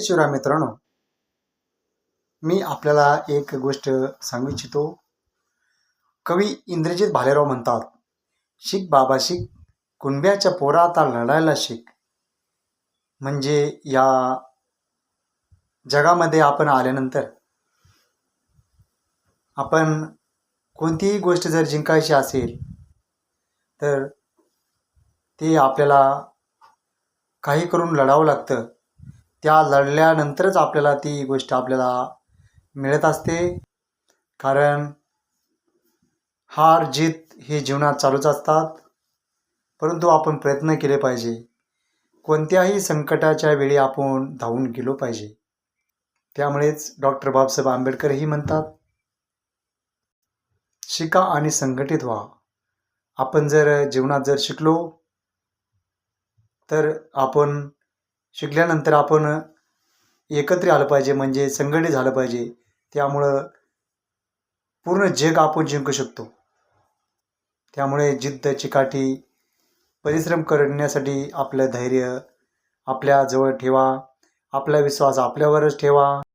जय शिवराय मित्रांनो, मी आपल्याला एक गोष्ट सांगू इच्छितो. कवी इंद्रजित भालेराव म्हणतात, शिक बाबा शिक, कुणब्याच्या पोरा आता लढायला शिक. म्हणजे या जगामध्ये आपण आल्यानंतर आपण कोणतीही गोष्ट जर जिंकायची असेल तर ते आपल्याला काही करून लढावं लागतं. त्या लढल्यानंतरच आपल्याला ती गोष्ट आपल्याला मिळत असते. कारण हार जीत हे जीवनात चालूच असतात, परंतु आपण प्रयत्न केले पाहिजे. कोणत्याही संकटाच्या वेळी आपण धावून गेलो पाहिजे. त्यामुळेच डॉक्टर बाबासाहेब आंबेडकरही म्हणतात, शिका आणि संघटित व्हा. आपण जर जीवनात जर शिकलो तर आपण शिकल्यानंतर आपण एकत्र आलं पाहिजे, म्हणजे संघटित झालं पाहिजे. त्यामुळं पूर्ण जग आपण जिंकू शकतो. त्यामुळे जिद्द चिकाटी परिश्रम करण्यासाठी आपलं धैर्य आपल्याजवळ ठेवा, आपला विश्वास आपल्यावरच ठेवा.